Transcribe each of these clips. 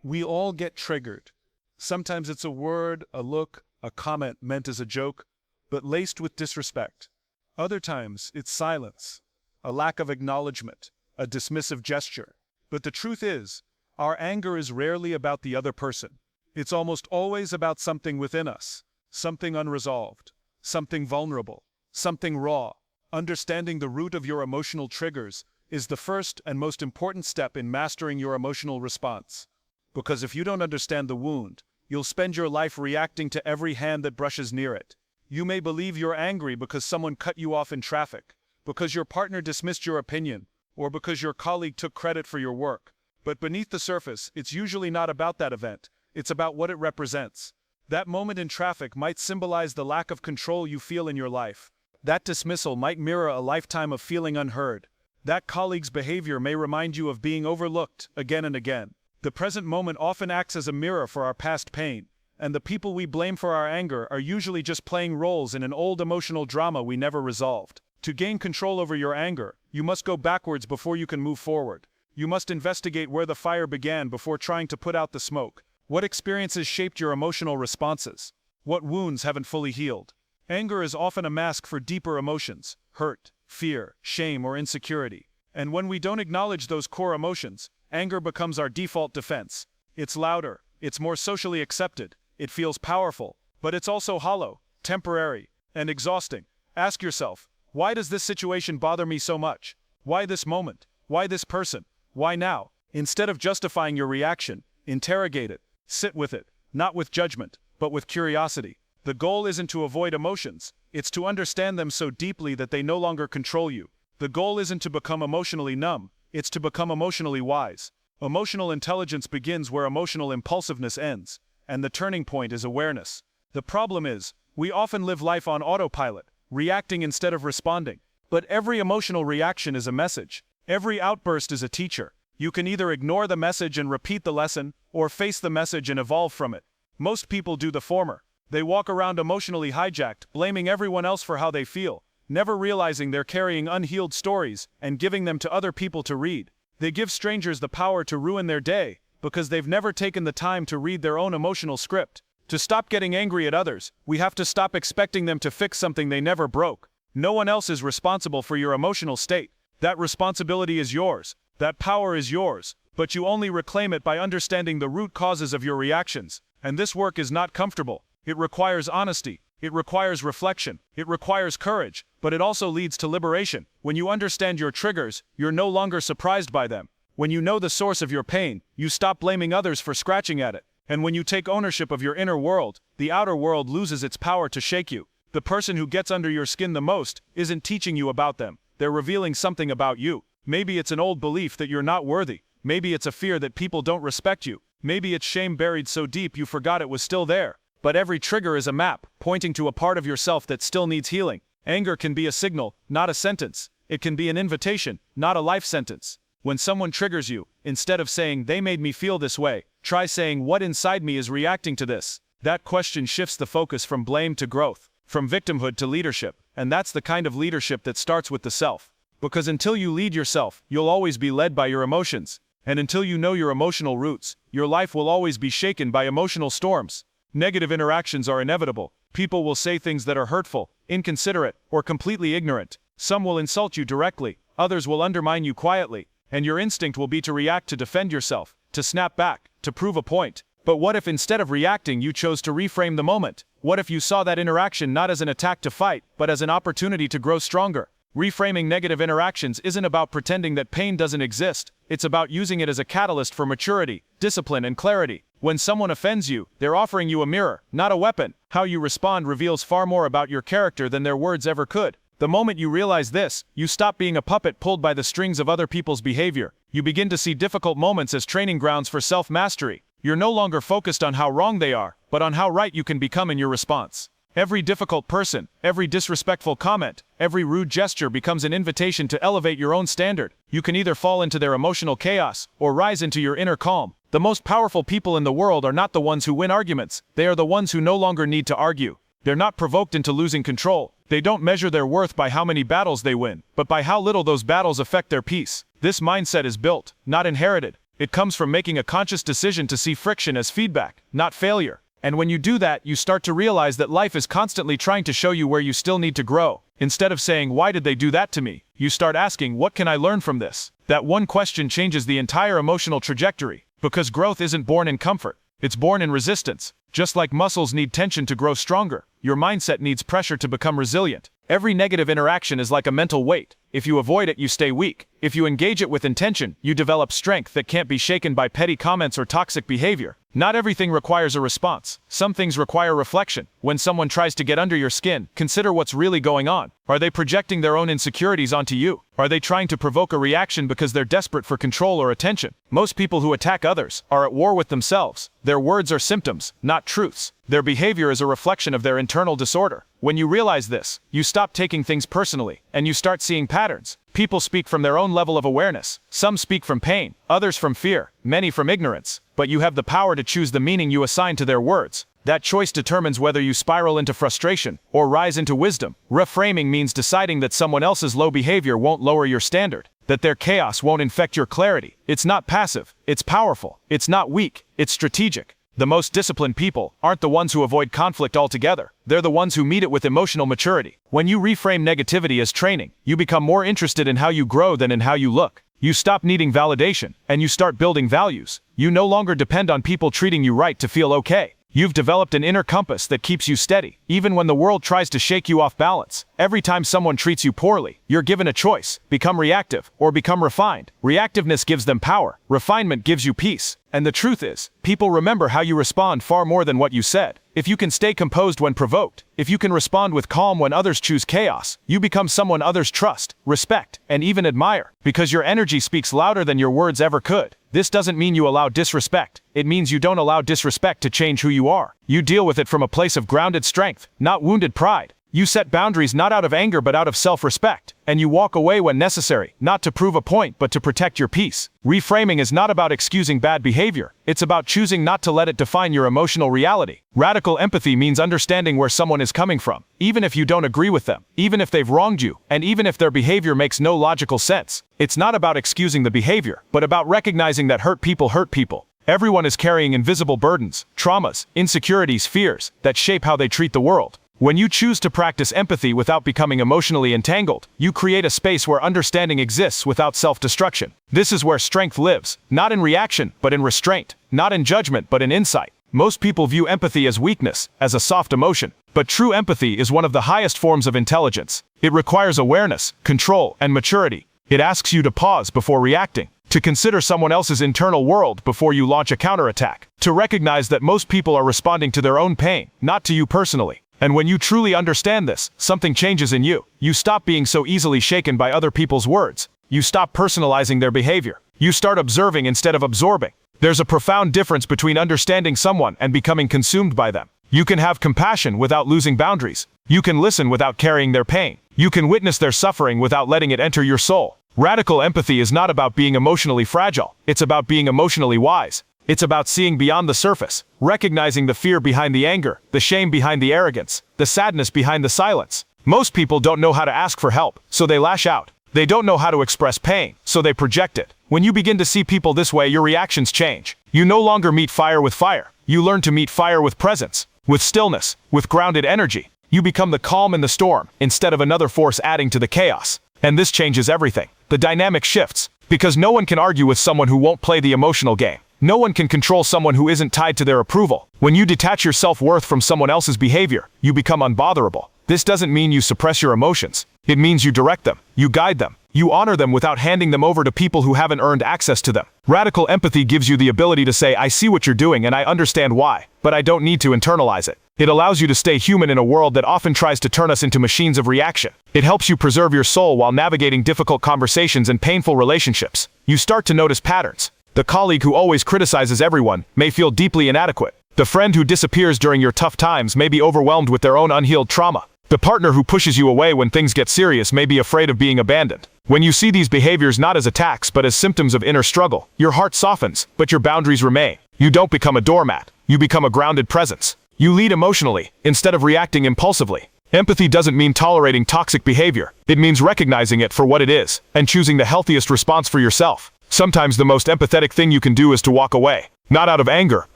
We all get triggered. Sometimes it's a word, a look, a comment meant as a joke, but laced with disrespect. Other times, it's silence, a lack of acknowledgement, a dismissive gesture. But the truth is, our anger is rarely about the other person. It's almost always about something within us, something unresolved, something vulnerable, something raw. Understanding the root of your emotional triggers is the first and most important step in mastering your emotional response. Because if you don't understand the wound, you'll spend your life reacting to every hand that brushes near it. You may believe you're angry because someone cut you off in traffic, because your partner dismissed your opinion, or because your colleague took credit for your work. But beneath the surface, it's usually not about that event. It's about what it represents. That moment in traffic might symbolize the lack of control you feel in your life. That dismissal might mirror a lifetime of feeling unheard. That colleague's behavior may remind you of being overlooked again and again. The present moment often acts as a mirror for our past pain, and the people we blame for our anger are usually just playing roles in an old emotional drama we never resolved. To gain control over your anger, you must go backwards before you can move forward. You must investigate where the fire began before trying to put out the smoke. What experiences shaped your emotional responses? What wounds haven't fully healed? Anger is often a mask for deeper emotions: hurt, fear, shame, or insecurity. And when we don't acknowledge those core emotions, anger becomes our default defense. It's louder, it's more socially accepted, it feels powerful, but it's also hollow, temporary, and exhausting. Ask yourself, why does this situation bother me so much? Why this moment? Why this person? Why now? Instead of justifying your reaction, interrogate it. Sit with it, not with judgment, but with curiosity. The goal isn't to avoid emotions, it's to understand them so deeply that they no longer control you. The goal isn't to become emotionally numb, it's to become emotionally wise. Emotional intelligence begins where emotional impulsiveness ends, and the turning point is awareness. The problem is, we often live life on autopilot, reacting instead of responding. But every emotional reaction is a message. Every outburst is a teacher. You can either ignore the message and repeat the lesson, or face the message and evolve from it. Most people do the former. They walk around emotionally hijacked, blaming everyone else for how they feel, never realizing they're carrying unhealed stories and giving them to other people to read. They give strangers the power to ruin their day because they've never taken the time to read their own emotional script. To stop getting angry at others, we have to stop expecting them to fix something they never broke. No one else is responsible for your emotional state. That responsibility is yours. That power is yours. But you only reclaim it by understanding the root causes of your reactions. And this work is not comfortable. It requires honesty. It requires reflection. It requires courage. But it also leads to liberation. When you understand your triggers, you're no longer surprised by them. When you know the source of your pain, you stop blaming others for scratching at it. And when you take ownership of your inner world, the outer world loses its power to shake you. The person who gets under your skin the most isn't teaching you about them. They're revealing something about you. Maybe it's an old belief that you're not worthy. Maybe it's a fear that people don't respect you. Maybe it's shame buried so deep you forgot it was still there. But every trigger is a map, pointing to a part of yourself that still needs healing. Anger can be a signal, not a sentence. It can be an invitation, not a life sentence. When someone triggers you, instead of saying, "They made me feel this way," try saying, "What inside me is reacting to this?" That question shifts the focus from blame to growth, from victimhood to leadership. And that's the kind of leadership that starts with the self. Because until you lead yourself, you'll always be led by your emotions. And until you know your emotional roots, your life will always be shaken by emotional storms. Negative interactions are inevitable. People will say things that are hurtful, inconsiderate, or completely ignorant. Some will insult you directly, others will undermine you quietly, and your instinct will be to react to defend yourself, to snap back, to prove a point. But what if instead of reacting you chose to reframe the moment? What if you saw that interaction not as an attack to fight, but as an opportunity to grow stronger? Reframing negative interactions isn't about pretending that pain doesn't exist. It's about using it as a catalyst for maturity, discipline, and clarity. When someone offends you, they're offering you a mirror, not a weapon. How you respond reveals far more about your character than their words ever could. The moment you realize this, you stop being a puppet pulled by the strings of other people's behavior. You begin to see difficult moments as training grounds for self-mastery. You're no longer focused on how wrong they are, but on how right you can become in your response. Every difficult person, every disrespectful comment, every rude gesture becomes an invitation to elevate your own standard. You can either fall into their emotional chaos, or rise into your inner calm. The most powerful people in the world are not the ones who win arguments. They are the ones who no longer need to argue. They're not provoked into losing control. They don't measure their worth by how many battles they win, but by how little those battles affect their peace. This mindset is built, not inherited. It comes from making a conscious decision to see friction as feedback, not failure. And when you do that, you start to realize that life is constantly trying to show you where you still need to grow. Instead of saying, "Why did they do that to me?" you start asking, "What can I learn from this?" That one question changes the entire emotional trajectory, because growth isn't born in comfort, it's born in resistance. Just like muscles need tension to grow stronger, your mindset needs pressure to become resilient. Every negative interaction is like a mental weight. If you avoid it, you stay weak. If you engage it with intention, you develop strength that can't be shaken by petty comments or toxic behavior. Not everything requires a response. Some things require reflection. When someone tries to get under your skin, consider what's really going on. Are they projecting their own insecurities onto you? Are they trying to provoke a reaction because they're desperate for control or attention? Most people who attack others are at war with themselves. Their words are symptoms, not truths. Their behavior is a reflection of their internal disorder. When you realize this, you stop taking things personally, and you start seeing patterns. People speak from their own level of awareness. Some speak from pain, others from fear, many from ignorance. But you have the power to choose the meaning you assign to their words. That choice determines whether you spiral into frustration or rise into wisdom. Reframing means deciding that someone else's low behavior won't lower your standard, that their chaos won't infect your clarity. It's not passive, it's powerful. It's not weak, it's strategic. The most disciplined people aren't the ones who avoid conflict altogether. They're the ones who meet it with emotional maturity. When you reframe negativity as training, you become more interested in how you grow than in how you look. You stop needing validation, and you start building values. You no longer depend on people treating you right to feel okay. You've developed an inner compass that keeps you steady, even when the world tries to shake you off balance. Every time someone treats you poorly, you're given a choice: become reactive or become refined. Reactiveness gives them power, refinement gives you peace. And the truth is, people remember how you respond far more than what you said. If you can stay composed when provoked, if you can respond with calm when others choose chaos, you become someone others trust, respect, and even admire, because your energy speaks louder than your words ever could. This doesn't mean you allow disrespect. It means you don't allow disrespect to change who you are. You deal with it from a place of grounded strength, not wounded pride. You set boundaries not out of anger but out of self-respect, and you walk away when necessary, not to prove a point but to protect your peace. Reframing is not about excusing bad behavior. It's about choosing not to let it define your emotional reality. Radical empathy means understanding where someone is coming from, even if you don't agree with them, even if they've wronged you, and even if their behavior makes no logical sense. It's not about excusing the behavior, but about recognizing that hurt people hurt people. Everyone is carrying invisible burdens, traumas, insecurities, fears that shape how they treat the world. When you choose to practice empathy without becoming emotionally entangled, you create a space where understanding exists without self-destruction. This is where strength lives, not in reaction, but in restraint, not in judgment, but in insight. Most people view empathy as weakness, as a soft emotion, but true empathy is one of the highest forms of intelligence. It requires awareness, control, and maturity. It asks you to pause before reacting, to consider someone else's internal world before you launch a counterattack, to recognize that most people are responding to their own pain, not to you personally. And when you truly understand this, something changes in you. You stop being so easily shaken by other people's words. You stop personalizing their behavior. You start observing instead of absorbing. There's a profound difference between understanding someone and becoming consumed by them. You can have compassion without losing boundaries. You can listen without carrying their pain. You can witness their suffering without letting it enter your soul. Radical empathy is not about being emotionally fragile. It's about being emotionally wise. It's about seeing beyond the surface, recognizing the fear behind the anger, the shame behind the arrogance, the sadness behind the silence. Most people don't know how to ask for help, so they lash out. They don't know how to express pain, so they project it. When you begin to see people this way, your reactions change. You no longer meet fire with fire. You learn to meet fire with presence, with stillness, with grounded energy. You become the calm in the storm, instead of another force adding to the chaos. And this changes everything. The dynamic shifts, because no one can argue with someone who won't play the emotional game. No one can control someone who isn't tied to their approval. When you detach your self-worth from someone else's behavior, you become unbotherable. This doesn't mean you suppress your emotions. It means you direct them, you guide them, you honor them without handing them over to people who haven't earned access to them. Radical empathy gives you the ability to say, "I see what you're doing and I understand why, but I don't need to internalize it." It allows you to stay human in a world that often tries to turn us into machines of reaction. It helps you preserve your soul while navigating difficult conversations and painful relationships. You start to notice patterns. The colleague who always criticizes everyone may feel deeply inadequate. The friend who disappears during your tough times may be overwhelmed with their own unhealed trauma. The partner who pushes you away when things get serious may be afraid of being abandoned. When you see these behaviors not as attacks but as symptoms of inner struggle, your heart softens, but your boundaries remain. You don't become a doormat. You become a grounded presence. You lead emotionally, instead of reacting impulsively. Empathy doesn't mean tolerating toxic behavior. It means recognizing it for what it is, and choosing the healthiest response for yourself. Sometimes the most empathetic thing you can do is to walk away. Not out of anger,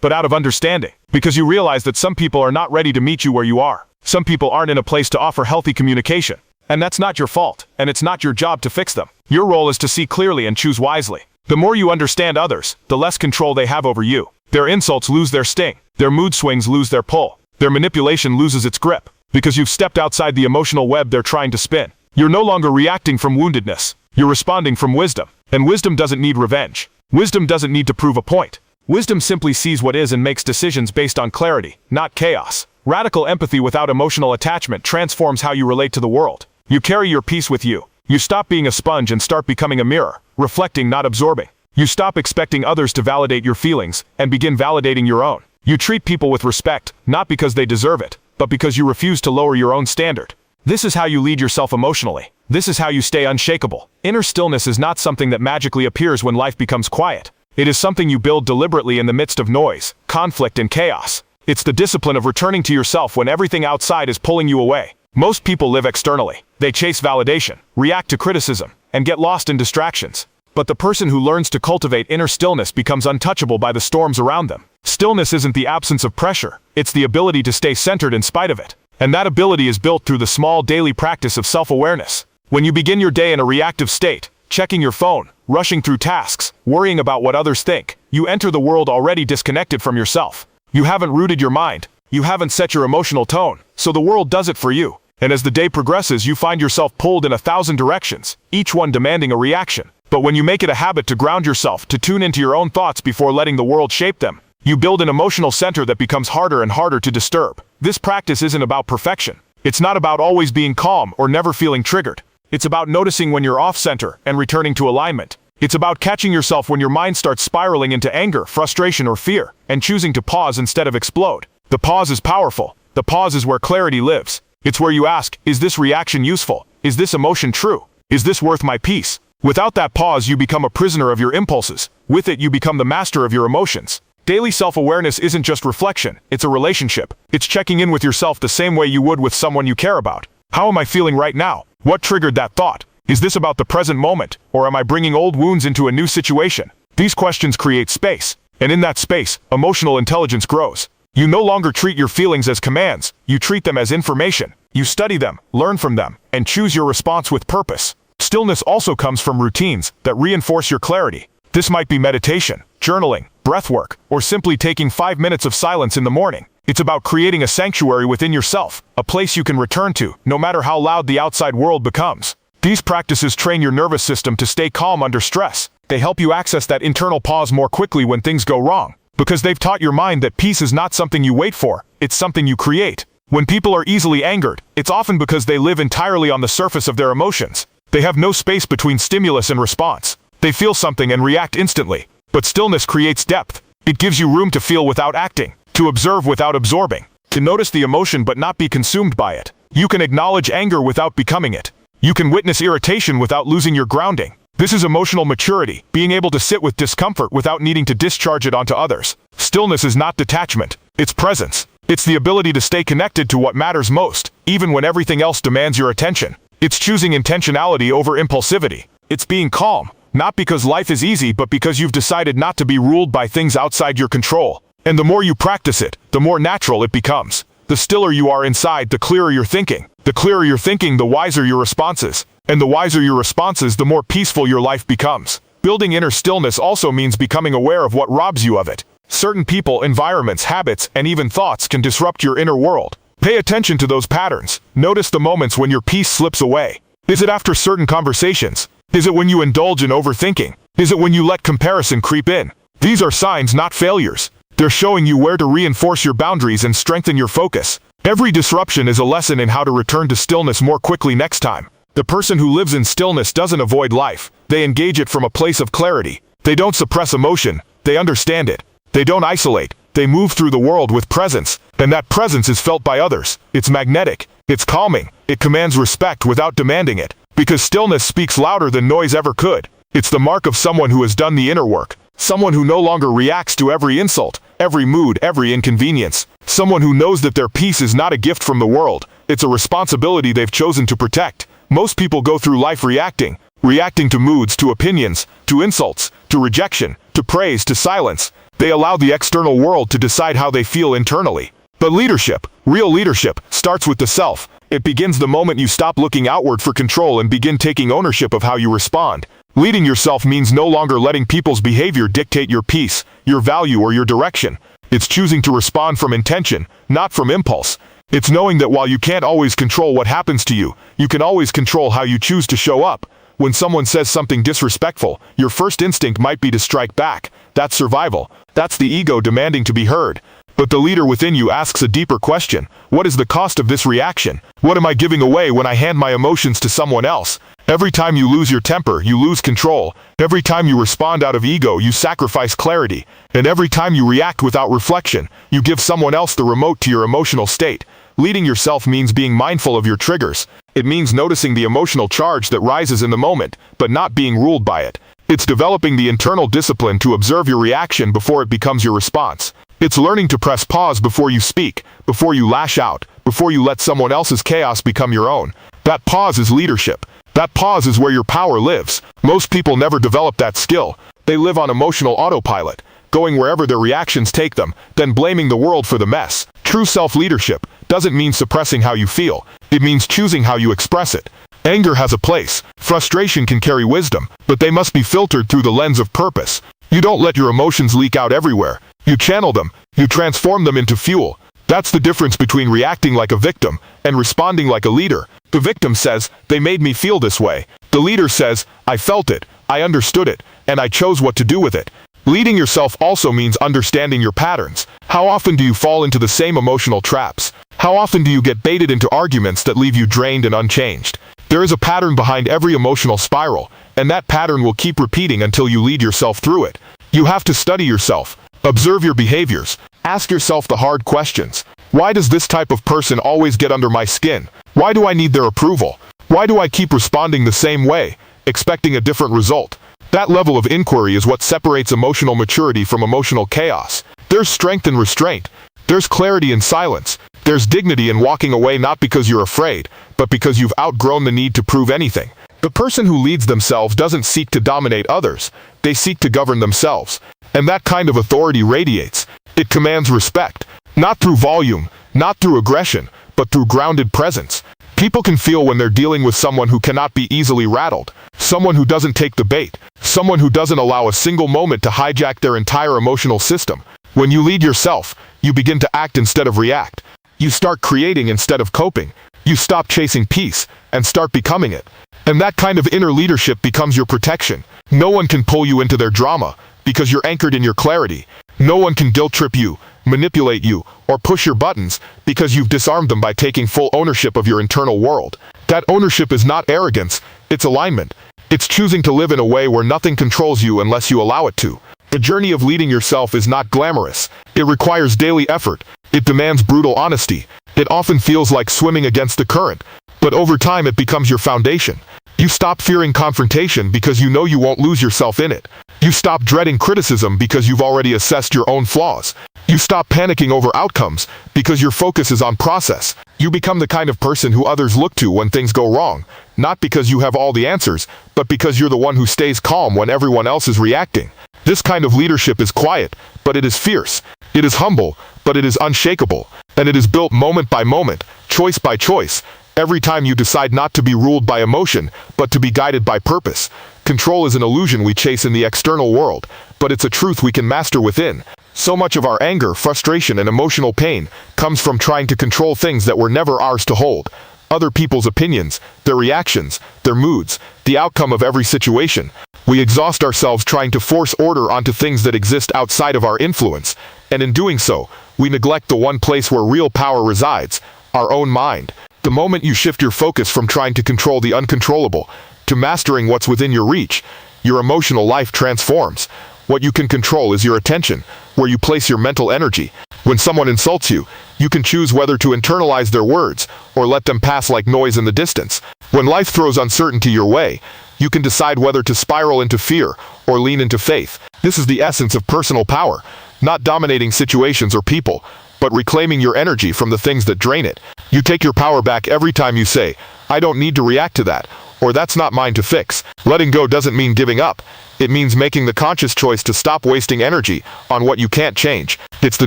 but out of understanding. Because you realize that some people are not ready to meet you where you are. Some people aren't in a place to offer healthy communication. And that's not your fault, and it's not your job to fix them. Your role is to see clearly and choose wisely. The more you understand others, the less control they have over you. Their insults lose their sting. Their mood swings lose their pull. Their manipulation loses its grip. Because you've stepped outside the emotional web they're trying to spin. You're no longer reacting from woundedness. You're responding from wisdom. And wisdom doesn't need revenge. Wisdom doesn't need to prove a point. Wisdom simply sees what is and makes decisions based on clarity, not chaos. Radical empathy without emotional attachment transforms how you relate to the world. You carry your peace with you. You stop being a sponge and start becoming a mirror, reflecting, not absorbing. You stop expecting others to validate your feelings and begin validating your own. You treat people with respect, not because they deserve it, but because you refuse to lower your own standard. This is how you lead yourself emotionally. This is how you stay unshakable. Inner stillness is not something that magically appears when life becomes quiet. It is something you build deliberately in the midst of noise, conflict, and chaos. It's the discipline of returning to yourself when everything outside is pulling you away. Most people live externally. They chase validation, react to criticism, and get lost in distractions. But the person who learns to cultivate inner stillness becomes untouchable by the storms around them. Stillness isn't the absence of pressure. It's the ability to stay centered in spite of it. And that ability is built through the small daily practice of self-awareness. When you begin your day in a reactive state, checking your phone, rushing through tasks, worrying about what others think, you enter the world already disconnected from yourself. You haven't rooted your mind. You haven't set your emotional tone, so the world does it for you. And as the day progresses, you find yourself pulled in 1,000 directions, each one demanding a reaction. But when you make it a habit to ground yourself, to tune into your own thoughts before letting the world shape them, you build an emotional center that becomes harder and harder to disturb. This practice isn't about perfection. It's not about always being calm or never feeling triggered. It's about noticing when you're off-center and returning to alignment. It's about catching yourself when your mind starts spiraling into anger, frustration, or fear, and choosing to pause instead of explode. The pause is powerful. The pause is where clarity lives. It's where you ask, is this reaction useful? Is this emotion true? Is this worth my peace? Without that pause, you become a prisoner of your impulses. With it, you become the master of your emotions. Daily self-awareness isn't just reflection, it's a relationship. It's checking in with yourself the same way you would with someone you care about. How am I feeling right now? What triggered that thought? Is this about the present moment, or am I bringing old wounds into a new situation? These questions create space, and in that space, emotional intelligence grows. You no longer treat your feelings as commands, you treat them as information. You study them, learn from them, and choose your response with purpose. Stillness also comes from routines that reinforce your clarity. This might be meditation, journaling, breathwork, or simply taking 5 minutes of silence in the morning. It's about creating a sanctuary within yourself, a place you can return to, no matter how loud the outside world becomes. These practices train your nervous system to stay calm under stress. They help you access that internal pause more quickly when things go wrong, because they've taught your mind that peace is not something you wait for, it's something you create. When people are easily angered, it's often because they live entirely on the surface of their emotions. They have no space between stimulus and response. They feel something and react instantly. But stillness creates depth. It gives you room to feel without acting, to observe without absorbing, to notice the emotion but not be consumed by it. You can acknowledge anger without becoming it. You can witness irritation without losing your grounding. This is emotional maturity, being able to sit with discomfort without needing to discharge it onto others. Stillness is not detachment, it's presence. It's the ability to stay connected to what matters most, even when everything else demands your attention. It's choosing intentionality over impulsivity. It's being calm, not because life is easy, but because you've decided not to be ruled by things outside your control. And the more you practice it, the more natural it becomes. The stiller you are inside, the clearer you're thinking. The clearer you're thinking, the wiser your responses. And the wiser your responses, the more peaceful your life becomes. Building inner stillness also means becoming aware of what robs you of it. Certain people, environments, habits, and even thoughts can disrupt your inner world. Pay attention to those patterns. Notice the moments when your peace slips away. Is it after certain conversations? Is it when you indulge in overthinking? Is it when you let comparison creep in? These are signs, not failures. They're showing you where to reinforce your boundaries and strengthen your focus. Every disruption is a lesson in how to return to stillness more quickly next time. The person who lives in stillness doesn't avoid life. They engage it from a place of clarity. They don't suppress emotion. They understand it. They don't isolate. They move through the world with presence, and that presence is felt by others. It's magnetic. It's calming. It commands respect without demanding it. Because stillness speaks louder than noise ever could. It's the mark of someone who has done the inner work. Someone who no longer reacts to every insult, every mood, every inconvenience. Someone who knows that their peace is not a gift from the world. It's a responsibility they've chosen to protect. Most people go through life reacting, reacting to moods, to opinions, to insults, to rejection, to praise, to silence. They allow the external world to decide how they feel internally. But leadership, real leadership, starts with the self. It begins the moment you stop looking outward for control and begin taking ownership of how you respond. Leading yourself means no longer letting people's behavior dictate your peace, your value, or your direction. It's choosing to respond from intention, not from impulse. It's knowing that while you can't always control what happens to you, you can always control how you choose to show up. When someone says something disrespectful, your first instinct might be to strike back. That's survival. That's the ego demanding to be heard. But the leader within you asks a deeper question. What is the cost of this reaction? What am I giving away when I hand my emotions to someone else? Every time you lose your temper, you lose control. Every time you respond out of ego, you sacrifice clarity. And every time you react without reflection, you give someone else the remote to your emotional state. Leading yourself means being mindful of your triggers. It means noticing the emotional charge that rises in the moment, but not being ruled by it. It's developing the internal discipline to observe your reaction before it becomes your response. It's learning to press pause before you speak, before you lash out, before you let someone else's chaos become your own. That pause is leadership. That pause is where your power lives. Most people never develop that skill. They live on emotional autopilot, going wherever their reactions take them, then blaming the world for the mess. True self-leadership doesn't mean suppressing how you feel. It means choosing how you express it. Anger has a place. Frustration can carry wisdom, but they must be filtered through the lens of purpose. You don't let your emotions leak out everywhere. You channel them. You transform them into fuel. That's the difference between reacting like a victim and responding like a leader. The victim says, "They made me feel this way." The leader says, "I felt it, I understood it, and I chose what to do with it." Leading yourself also means understanding your patterns. How often do you fall into the same emotional traps? How often do you get baited into arguments that leave you drained and unchanged? There is a pattern behind every emotional spiral, and that pattern will keep repeating until you lead yourself through it. You have to study yourself. Observe your behaviors. Ask yourself the hard questions. Why does this type of person always get under my skin? Why do I need their approval? Why do I keep responding the same way, expecting a different result? That level of inquiry is what separates emotional maturity from emotional chaos. There's strength in restraint. There's clarity in silence. There's dignity in walking away not because you're afraid, but because you've outgrown the need to prove anything. The person who leads themselves doesn't seek to dominate others. They seek to govern themselves. And that kind of authority radiates. It commands respect. Not through volume, not through aggression, but through grounded presence. People can feel when they're dealing with someone who cannot be easily rattled. Someone who doesn't take the bait. Someone who doesn't allow a single moment to hijack their entire emotional system. When you lead yourself, you begin to act instead of react. You start creating instead of coping. You stop chasing peace and start becoming it. And that kind of inner leadership becomes your protection. No one can pull you into their drama because you're anchored in your clarity. No one can guilt trip you, manipulate you, or push your buttons because you've disarmed them by taking full ownership of your internal world. That ownership is not arrogance, it's alignment. It's choosing to live in a way where nothing controls you unless you allow it to. The journey of leading yourself is not glamorous. It requires daily effort. It demands brutal honesty. It often feels like swimming against the current. But over time it becomes your foundation. You stop fearing confrontation because you know you won't lose yourself in it. You stop dreading criticism because you've already assessed your own flaws. You stop panicking over outcomes because your focus is on process. You become the kind of person who others look to when things go wrong, not because you have all the answers, but because you're the one who stays calm when everyone else is reacting. This kind of leadership is quiet, but it is fierce. It is humble, but it is unshakable. And it is built moment by moment, choice by choice. Every time you decide not to be ruled by emotion, but to be guided by purpose. Control is an illusion we chase in the external world, but it's a truth we can master within. So much of our anger, frustration, and emotional pain comes from trying to control things that were never ours to hold. Other people's opinions, their reactions, their moods, the outcome of every situation. We exhaust ourselves trying to force order onto things that exist outside of our influence, and in doing so, we neglect the one place where real power resides, our own mind. The moment you shift your focus from trying to control the uncontrollable to mastering what's within your reach, your emotional life transforms. What you can control is your attention, where you place your mental energy. When someone insults you, you can choose whether to internalize their words or let them pass like noise in the distance. When life throws uncertainty your way, you can decide whether to spiral into fear or lean into faith. This is the essence of personal power, not dominating situations or people, but reclaiming your energy from the things that drain it. You take your power back every time you say, "I don't need to react to that," or that's not mine to fix. Letting go doesn't mean giving up. It means making the conscious choice to stop wasting energy on what you can't change. It's the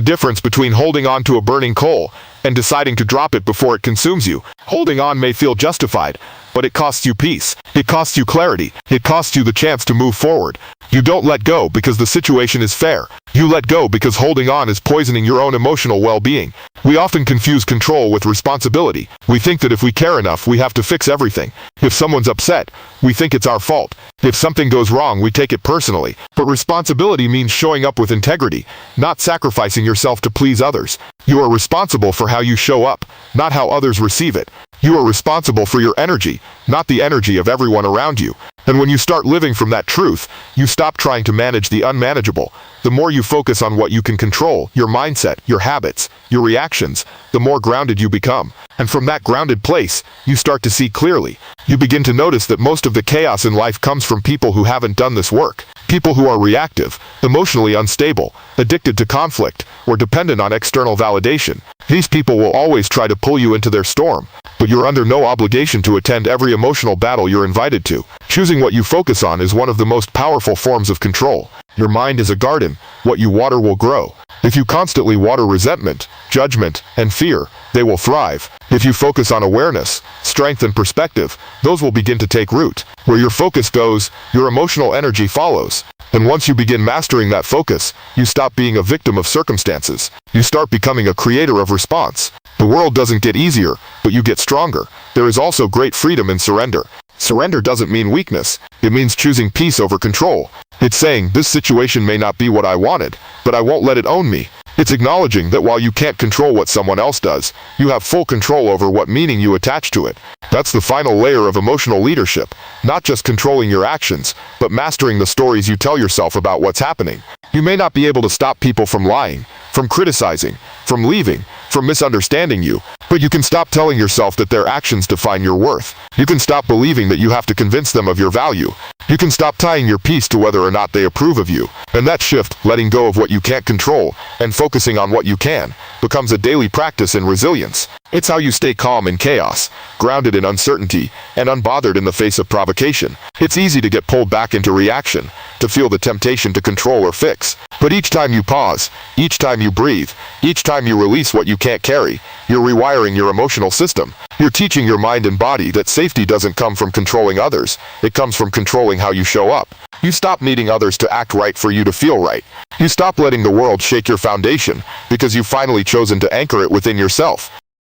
difference between holding on to a burning coal and deciding to drop it before it consumes you. Holding on may feel justified, but it costs you peace. It costs you clarity. It costs you the chance to move forward. You don't let go because the situation is fair. You let go because holding on is poisoning your own emotional well-being. We often confuse control with responsibility. We think that if we care enough, we have to fix everything. If someone's upset, we think it's our fault. If something goes wrong, we take it personally. But responsibility means showing up with integrity, not sacrificing yourself to please others. You are responsible for how you show up, not how others receive it. You are responsible for your energy, not the energy of everyone around you. And when you start living from that truth, you stop trying to manage the unmanageable. The more you focus on what you can control, your mindset, your habits, your reactions, the more grounded you become. And from that grounded place, you start to see clearly. You begin to notice that most of the chaos in life comes from people who haven't done this work. People who are reactive, emotionally unstable, addicted to conflict, or dependent on external validation. These people will always try to pull you into their storm, but you're under no obligation to attend every emotional battle you're invited to. Choosing what you focus on is one of the most powerful forms of control. Your mind is a garden. What you water will grow. If you constantly water resentment, judgment, and fear, they will thrive. If you focus on awareness, strength, and perspective, those will begin to take root. Where your focus goes, your emotional energy follows. And once you begin mastering that focus, you stop being a victim of circumstances. You start becoming a creator of response. The world doesn't get easier, but you get stronger. There is also great freedom in surrender. Surrender doesn't mean weakness. It means choosing peace over control. It's saying, this situation may not be what I wanted, but I won't let it own me. It's acknowledging that while you can't control what someone else does, you have full control over what meaning you attach to it. That's the final layer of emotional leadership. Not just controlling your actions, but mastering the stories you tell yourself about what's happening. You may not be able to stop people from lying, from criticizing, from leaving, from misunderstanding you, but you can stop telling yourself that their actions define your worth. You can stop believing that you have to convince them of your value. You can stop tying your peace to whether or not they approve of you. And that shift, letting go of what you can't control, and focusing on what you can, becomes a daily practice in resilience. It's how you stay calm in chaos, grounded in uncertainty, and unbothered in the face of provocation. It's easy to get pulled back into reaction, to feel the temptation to control or fix. But each time you pause, each time you breathe, each time you release what you can't carry, you're rewiring your emotional system. You're teaching your mind and body that safety doesn't come from controlling others. It comes from controlling how you show up. You stop needing others to act right for you to feel right. You stop letting the world shake your foundation because you've finally chosen to anchor it within yourself.